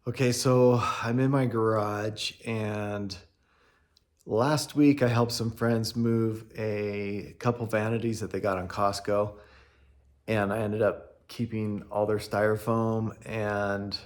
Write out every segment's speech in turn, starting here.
Okay, so I'm in my garage, and last week I helped some friends move a couple vanities that they got on Costco, and I ended up keeping all their styrofoam and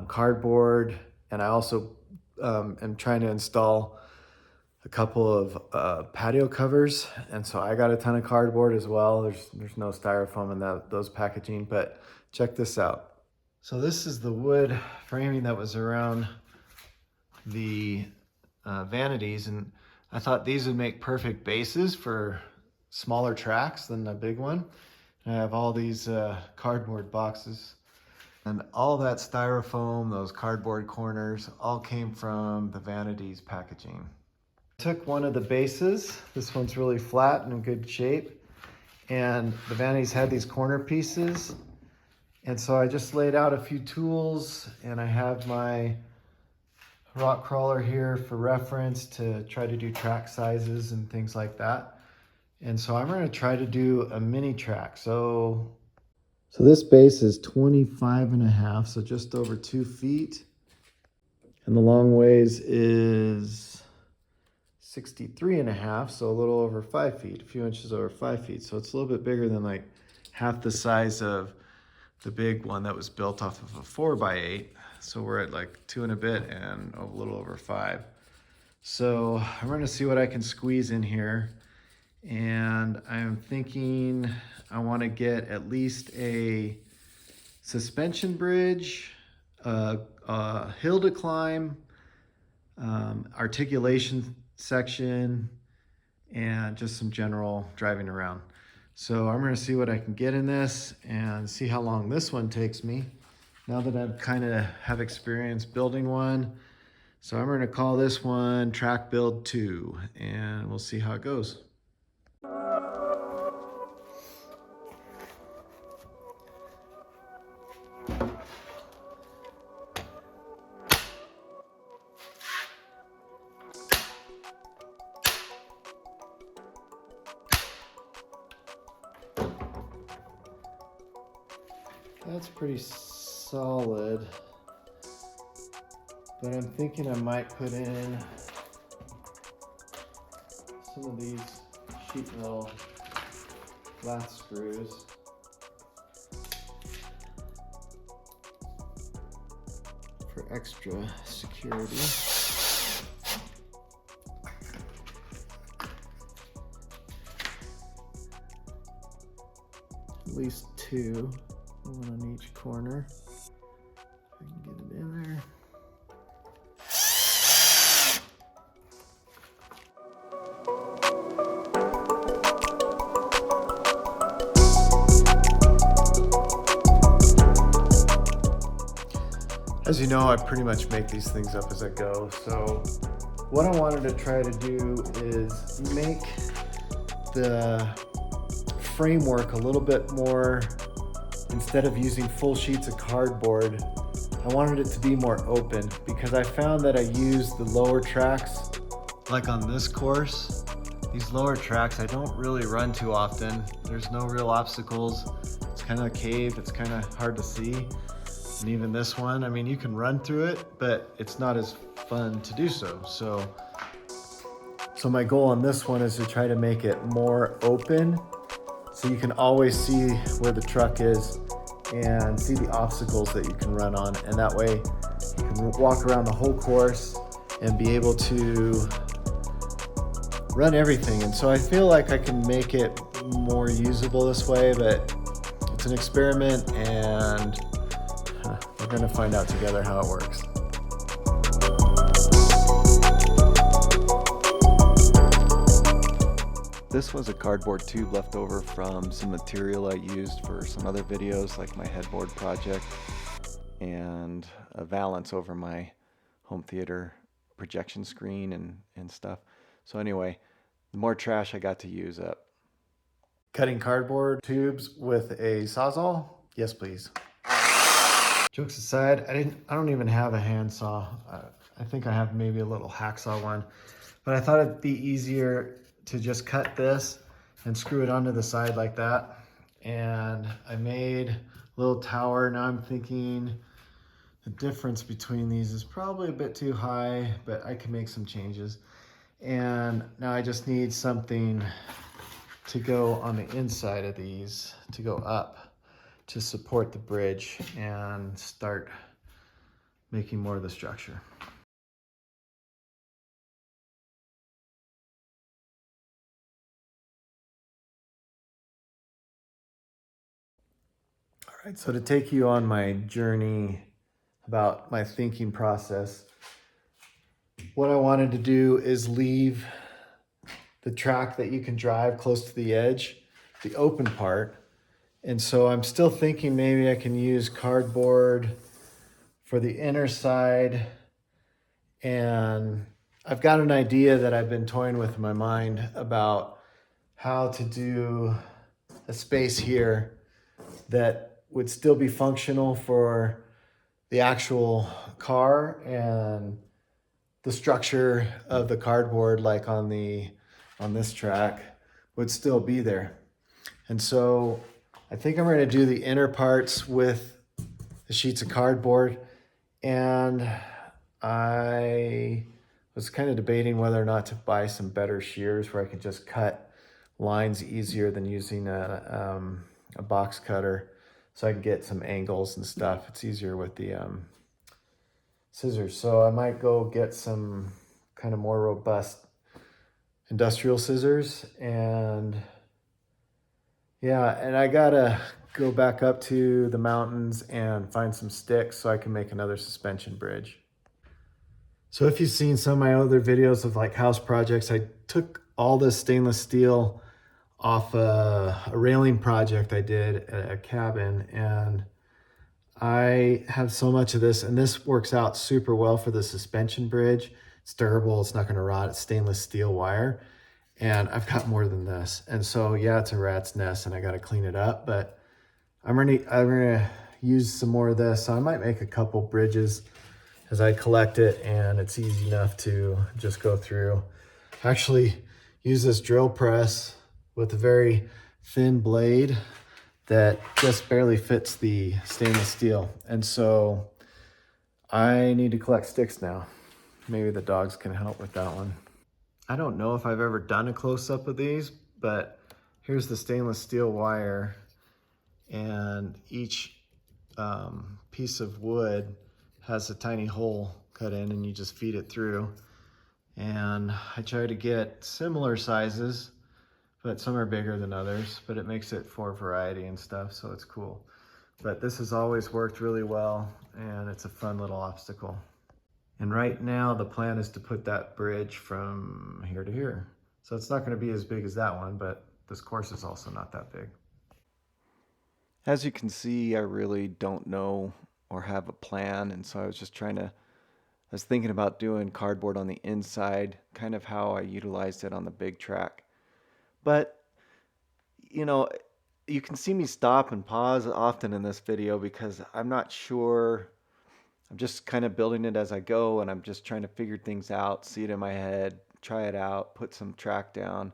cardboard, and I also am trying to install a couple of patio covers, and so I got a ton of cardboard as well. There's no styrofoam in those packaging, but check this out. So this is the wood framing that was around the vanities, and I thought these would make perfect bases for smaller tracks than the big one. And I have all these cardboard boxes, and all that styrofoam, those cardboard corners, all came from the vanities packaging. I took one of the bases. This one's really flat and in good shape, and the vanities had these corner pieces. And so I just laid out a few tools, and I have my rock crawler here for reference to try to do track sizes and things like that. And so I'm going to try to do a mini track. So this base is 25.5, so just over 2 feet. And the long ways is 63.5, so a little over 5 feet, a few inches over 5 feet. So it's a little bit bigger than like half the size of the big one that was built off of a 4x8. So we're at like 2 and a bit and a little over 5. So I'm going to see what I can squeeze in here. And I'm thinking I want to get at least a suspension bridge, a hill to climb, articulation section, and just some general driving around. So I'm going to see what I can get in this and see how long this one takes me now that I've kind of have experience building one. So I'm going to call this one Track Build 2, and we'll see how it goes. That's pretty solid, but I'm thinking I might put in some of these sheet metal lath screws. For extra security. At least 2. One on each corner. I can get it in there. As you know, I pretty much make these things up as I go. So what I wanted to try to do is make the framework a little bit more. Instead of using full sheets of cardboard, I wanted it to be more open, because I found that I used the lower tracks, like on this course. These lower tracks I don't really run too often. There's no real obstacles. It's kind of a cave, it's kind of hard to see. And even this one, I mean, you can run through it, but it's not as fun to do so. So my goal on this one is to try to make it more open, so you can always see where the truck is and see the obstacles that you can run on. And that way you can walk around the whole course and be able to run everything. And so I feel like I can make it more usable this way, but it's an experiment, and we're gonna find out together how it works. This was a cardboard tube left over from some material I used for some other videos, like my headboard project, and a valance over my home theater projection screen and stuff. So anyway, the more trash I got to use up. Cutting cardboard tubes with a Sawzall? Yes, please. Jokes aside, I don't even have a handsaw. I think I have maybe a little hacksaw one, but I thought it'd be easier to just cut this and screw it onto the side like that. And I made a little tower. Now I'm thinking The difference between these is probably a bit too high, but I can make some changes. And now I just need something to go on the inside of these, to go up, to support the bridge and start making more of the structure. All right, so to take you on my journey about my thinking process, what I wanted to do is leave the track that you can drive close to the edge, the open part. And so I'm still thinking maybe I can use cardboard for the inner side. And I've got an idea that I've been toying with in my mind about how to do a space here that would still be functional for the actual car, and the structure of the cardboard, like on this track, would still be there. And so I think I'm going to do the inner parts with the sheets of cardboard. And I was kind of debating whether or not to buy some better shears where I could just cut lines easier than using a box cutter, so I can get some angles and stuff. It's easier with the scissors. So I might go get some kind of more robust industrial scissors. And yeah, and I gotta go back up to the mountains and find some sticks so I can make another suspension bridge. So if you've seen some of my other videos of like house projects, I took all this stainless steel off a railing project I did at a cabin, and I have so much of this, and this works out super well for the suspension bridge. It's durable, it's not going to rot, it's stainless steel wire, and I've got more than this. And so yeah, it's a rat's nest and I got to clean it up, but I'm gonna use some more of this. So I might make a couple bridges as I collect it, and it's easy enough to just go through. Actually use this drill press with a very thin blade that just barely fits the stainless steel. And so I need to collect sticks now. Maybe the dogs can help with that one. I don't know if I've ever done a close-up of these, but here's the stainless steel wire, and each piece of wood has a tiny hole cut in, and you just feed it through. And I try to get similar sizes, but some are bigger than others, but it makes it for variety and stuff, so it's cool. But this has always worked really well, and it's a fun little obstacle. And right now the plan is to put that bridge from here to here. So it's not going to be as big as that one, but this course is also not that big. As you can see, I really don't know or have a plan, and so I was thinking about doing cardboard on the inside, kind of how I utilized it on the big track. But, you know, you can see me stop and pause often in this video because I'm not sure. I'm just kind of building it as I go, and I'm just trying to figure things out, see it in my head, try it out, put some track down.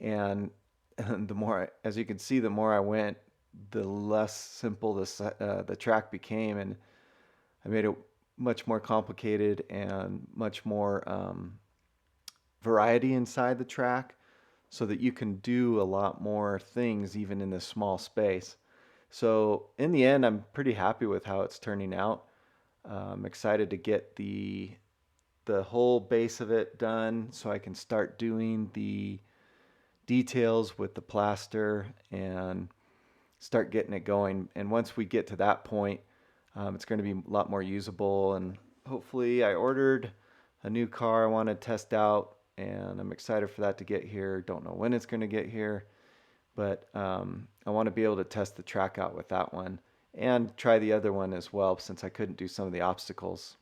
And the more, as you can see, the more I went, the less simple the track became, and I made it much more complicated and much more variety inside the track, so that you can do a lot more things even in this small space. So in the end, I'm pretty happy with how it's turning out. I'm excited to get the whole base of it done so I can start doing the details with the plaster and start getting it going. And once we get to that point, it's going to be a lot more usable. And hopefully, I ordered a new car I want to test out, and I'm excited for that to get here. Don't know when it's going to get here, but I want to be able to test the track out with that one and try the other one as well, since I couldn't do some of the obstacles.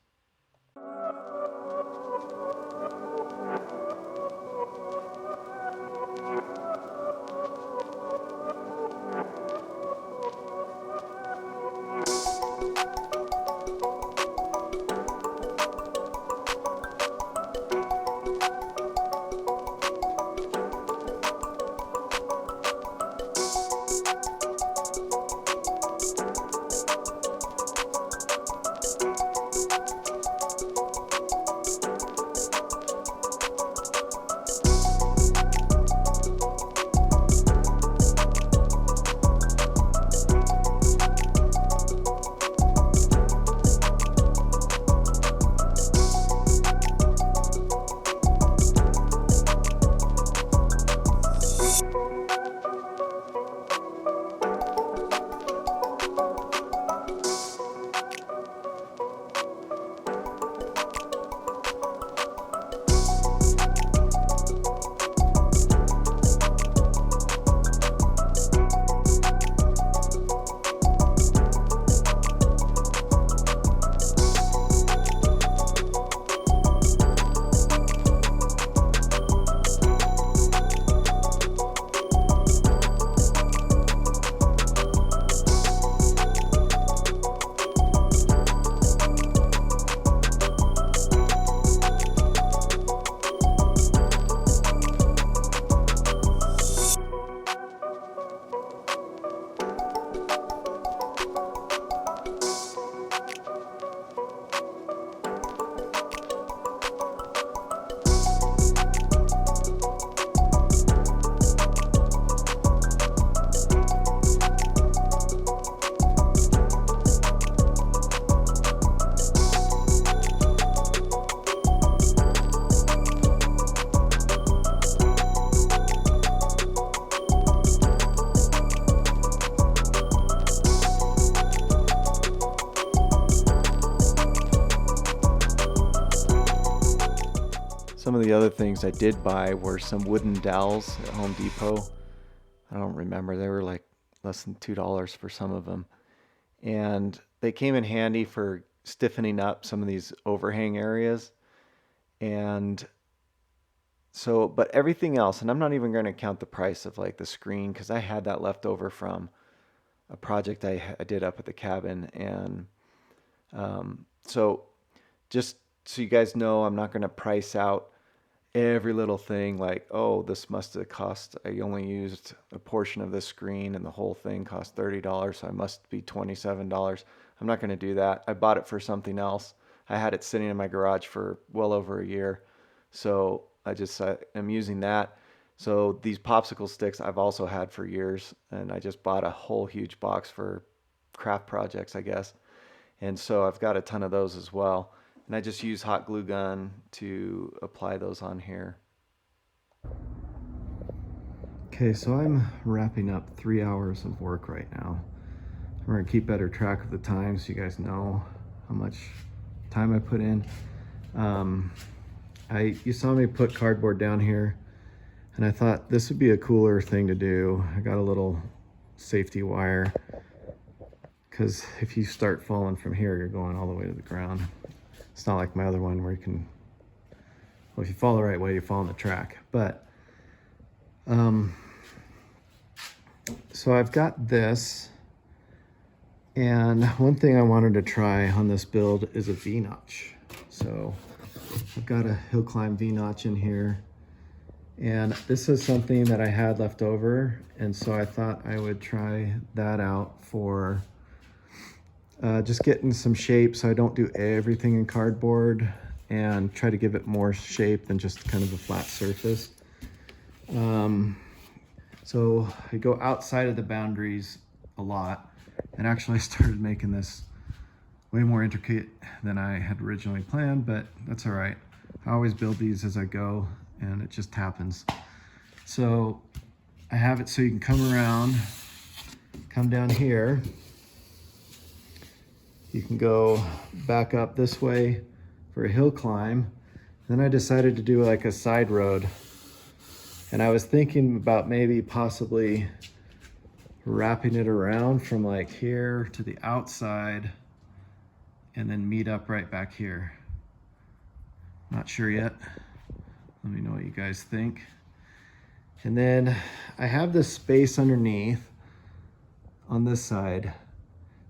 some of the other things I did buy were some wooden dowels at Home Depot. I don't remember, they were like less than $2 for some of them. And they came in handy for stiffening up some of these overhang areas. And so, but everything else, and I'm not even going to count the price of like the screen because I had that left over from a project I did up at the cabin. And so just so you guys know, I'm not going to price out every little thing like, oh, this must have cost, I only used a portion of this screen and the whole thing cost $30, so I must be $27. I'm not going to do that. I bought it for something else. I had it sitting in my garage for well over a year. So I am using that. So these popsicle sticks I've also had for years, and I just bought a whole huge box for craft projects, I guess. And so I've got a ton of those as well. And I just use hot glue gun to apply those on here. Okay, so I'm wrapping up 3 hours of work right now. I'm gonna keep better track of the time so you guys know how much time I put in. You saw me put cardboard down here, and I thought this would be a cooler thing to do. I got a little safety wire, because if you start falling from here, you're going all the way to the ground. It's not like my other one where you can, well, if you fall the right way, you fall on the track. But, so I've got this, and one thing I wanted to try on this build is a V-notch. So I've got a hill climb V-notch in here, and this is something that I had left over, and so I thought I would try that out for just getting some shape so I don't do everything in cardboard and try to give it more shape than just kind of a flat surface. So I go outside of the boundaries a lot, and actually I started making this way more intricate than I had originally planned, but that's all right. I always build these as I go, and it just happens. So I have it so you can come around, come down here. You can go back up this way for a hill climb. Then I decided to do like a side road. And I was thinking about maybe possibly wrapping it around from like here to the outside and then meet up right back here. Not sure yet. Let me know what you guys think. And then I have this space underneath on this side.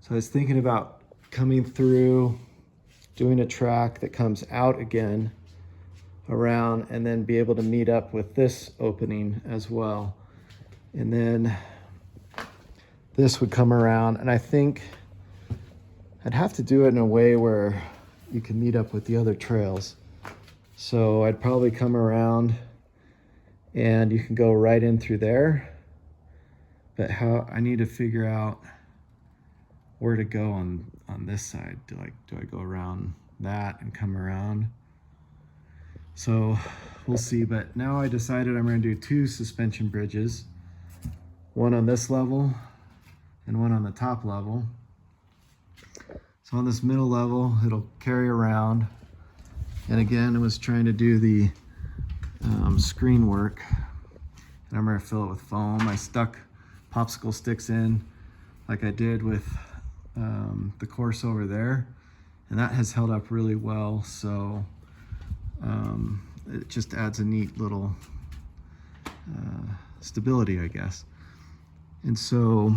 So I was thinking about coming through, doing a track that comes out again around, and then be able to meet up with this opening as well. And then this would come around, and I think I'd have to do it in a way where you can meet up with the other trails. So I'd probably come around and you can go right in through there. But how I need to figure out where to go on this side. Do I go around that and come around? So we'll see. But now I decided I'm going to do 2 suspension bridges, one on this level and one on the top level. So on this middle level, it'll carry around. And again, I was trying to do the screen work, and I'm going to fill it with foam. I stuck popsicle sticks in like I did with the course over there, and that has held up really well. So it just adds a neat little stability, I guess. And so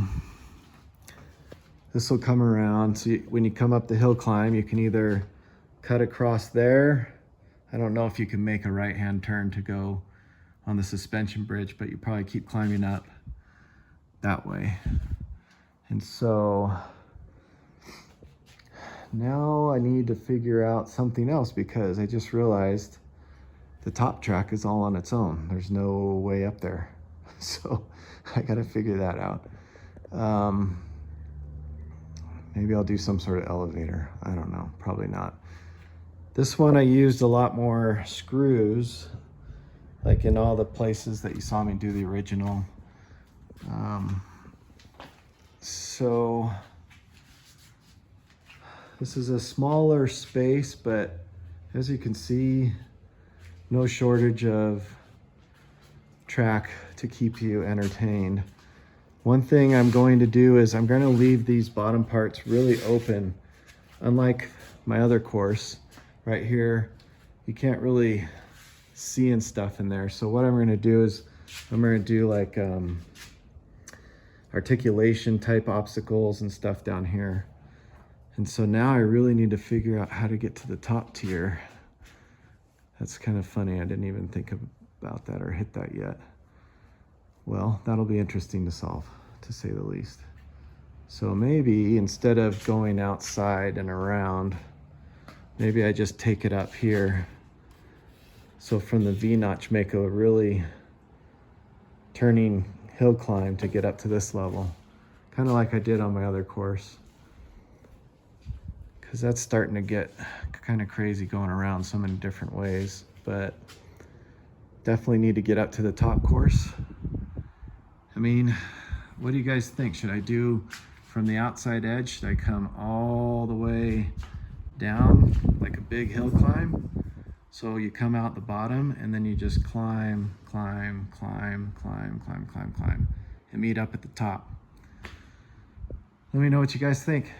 this will come around. So when you come up the hill climb, you can either cut across there. I don't know if you can make a right-hand turn to go on the suspension bridge, but you probably keep climbing up that way. And so now I need to figure out something else, because I just realized the top track is all on its own. There's no way up there. So I got to figure that out. Maybe I'll do some sort of elevator. I don't know, probably not. This one I used a lot more screws, like in all the places that you saw me do the original. So this is a smaller space, but as you can see, no shortage of track to keep you entertained. One thing I'm going to do is I'm going to leave these bottom parts really open. Unlike my other course, right here, you can't really see and stuff in there. So what I'm going to do is I'm going to do like articulation type obstacles and stuff down here. And so now I really need to figure out how to get to the top tier. That's kind of funny. I didn't even think about that or hit that yet. Well, that'll be interesting to solve, to say the least. So maybe instead of going outside and around, maybe I just take it up here. So from the V-notch, make a really turning hill climb to get up to this level. Kind of like I did on my other course. Because that's starting to get kind of crazy going around so many different ways. But definitely need to get up to the top course. I mean, what do you guys think? Should I do from the outside edge? Should I come all the way down like a big hill climb? So you come out the bottom and then you just climb, climb, climb, climb, climb, climb, climb, and meet up at the top. Let me know what you guys think.